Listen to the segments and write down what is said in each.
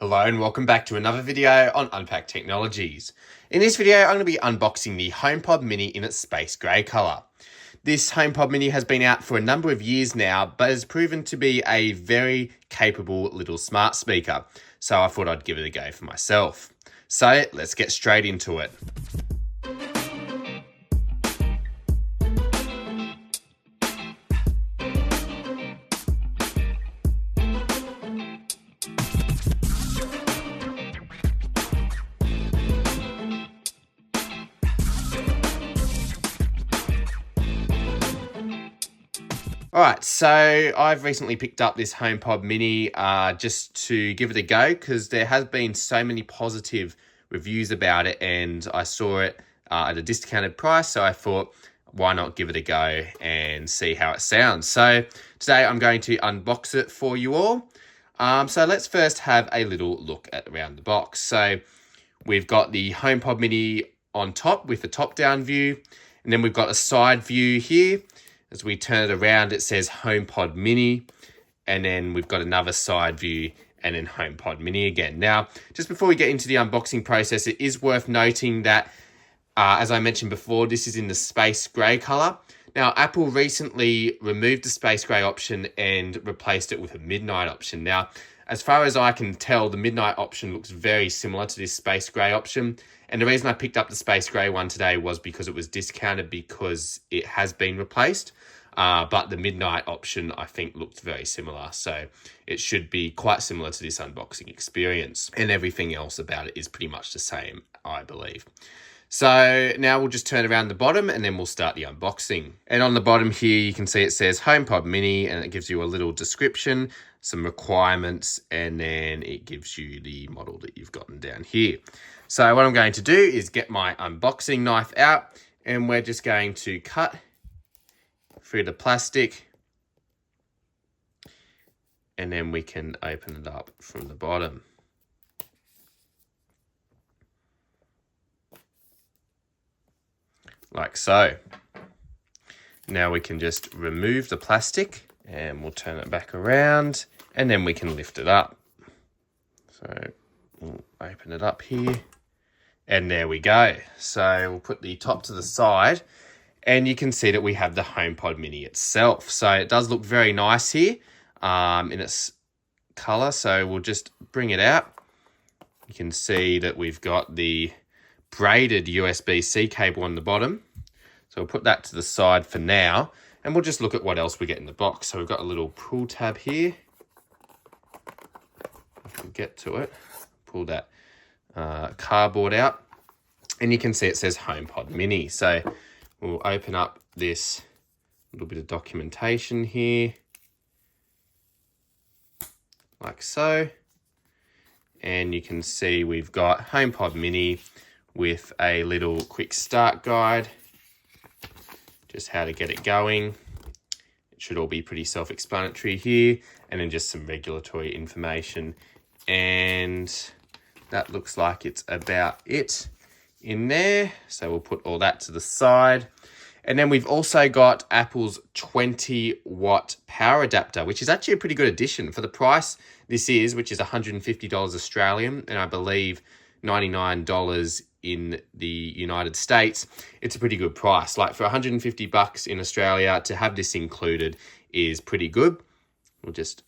Hello and welcome back to another video on Unpack Technologies. In this video, I'm going to be unboxing the HomePod Mini in its space grey colour. This HomePod Mini has been out for a number of years now, but has proven to be a very capable little smart speaker. So I thought I'd give it a go for myself. So let's get straight into it. Alright, so I've recently picked up this HomePod Mini just to give it a go because there has been so many positive reviews about it and I saw it at a discounted price, so I thought why not give it a go and see how it sounds. So today I'm going to unbox it for you all. So let's first have a little look around the box. So we've got the HomePod Mini on top with the top-down view, and then we've got a side view here. As we turn it around, it says HomePod Mini, and then we've got another side view and then HomePod Mini again. Now, just before we get into the unboxing process, it is worth noting that, as I mentioned before, this is in the space grey colour. Now, Apple recently removed the space grey option and replaced it with a midnight option. Now, as far as I can tell, the midnight option looks very similar to this space grey option. And the reason I picked up the space grey one today was because it was discounted because it has been replaced. But the midnight option, I think, looked very similar. So it should be quite similar to this unboxing experience. And everything else about it is pretty much the same, I believe. So now we'll just turn around the bottom and then we'll start the unboxing. And on the bottom here, you can see it says HomePod Mini and it gives you a little description, some requirements, and then it gives you the model that you've gotten down here. So what I'm going to do is get my unboxing knife out and we're just going to cut through the plastic and then we can open it up from the bottom. Like so. Now we can just remove the plastic and we'll turn it back around and then we can lift it up. So we'll open it up here and there we go. So we'll put the top to the side and you can see that we have the HomePod Mini itself. So it does look very nice here in its color. So we'll just bring it out. You can see that we've got the braided USB-C cable on the bottom. So we'll put that to the side for now and we'll just look at what else we get in the box. So we've got a little pull tab here. If we get to it, pull that cardboard out and you can see it says HomePod Mini. So we'll open up this little bit of documentation here, like so. And you can see we've got HomePod Mini with a little quick start guide, just how to get it going. It should all be pretty self-explanatory here. And then just some regulatory information. And that looks like it's about it in there. So we'll put all that to the side. And then we've also got Apple's 20-watt power adapter, which is actually a pretty good addition for the price this is, which is $150 Australian, and I believe $99 in the United States. It's a pretty good price. Like for $150 in Australia, to have this included is pretty good. We'll just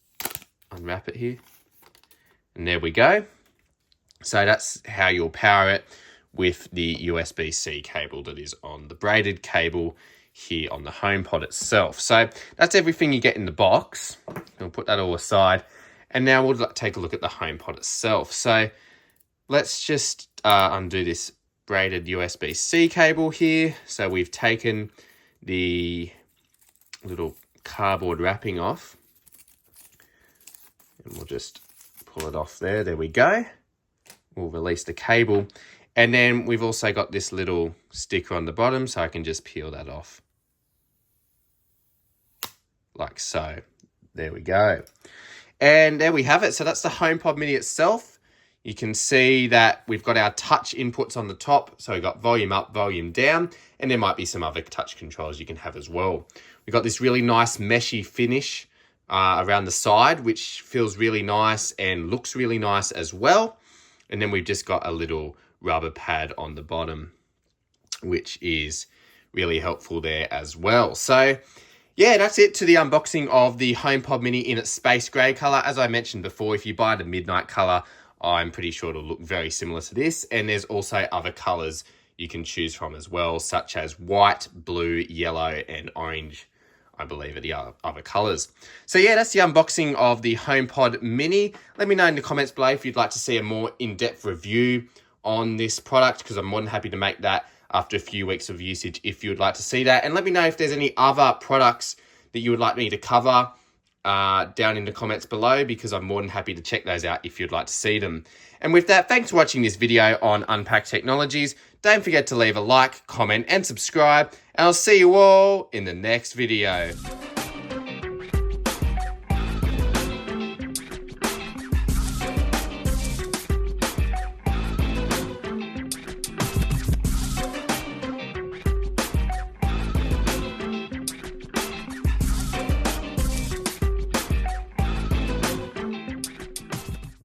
unwrap it here. And there we go. So that's how you'll power it with the USB-C cable that is on the braided cable here on the HomePod itself. So that's everything you get in the box. We'll put that all aside. And now we'll take a look at the HomePod itself. So let's just undo this braided USB-C cable here. So we've taken the little cardboard wrapping off. And we'll just pull it off there. There we go. We'll release the cable. And then we've also got this little sticker on the bottom, so I can just peel that off. Like so. There we go. And there we have it. So that's the HomePod Mini itself. You can see that we've got our touch inputs on the top. So we've got volume up, volume down, and there might be some other touch controls you can have as well. We've got this really nice meshy finish around the side, which feels really nice and looks really nice as well. And then we've just got a little rubber pad on the bottom, which is really helpful there as well. So yeah, that's it to the unboxing of the HomePod Mini in its space grey colour. As I mentioned before, if you buy the midnight colour, I'm pretty sure it'll look very similar to this. And there's also other colours you can choose from as well, such as white, blue, yellow, and orange, I believe, are the other colours. So yeah, that's the unboxing of the HomePod Mini. Let me know in the comments below if you'd like to see a more in-depth review on this product, because I'm more than happy to make that after a few weeks of usage if you would like to see that. And let me know if there's any other products that you would like me to cover down in the comments below, because I'm more than happy to check those out if you'd like to see them. And with that, thanks for watching this video on Unpacked Technologies. Don't forget to leave a like, comment, and subscribe, and I'll see you all in the next video.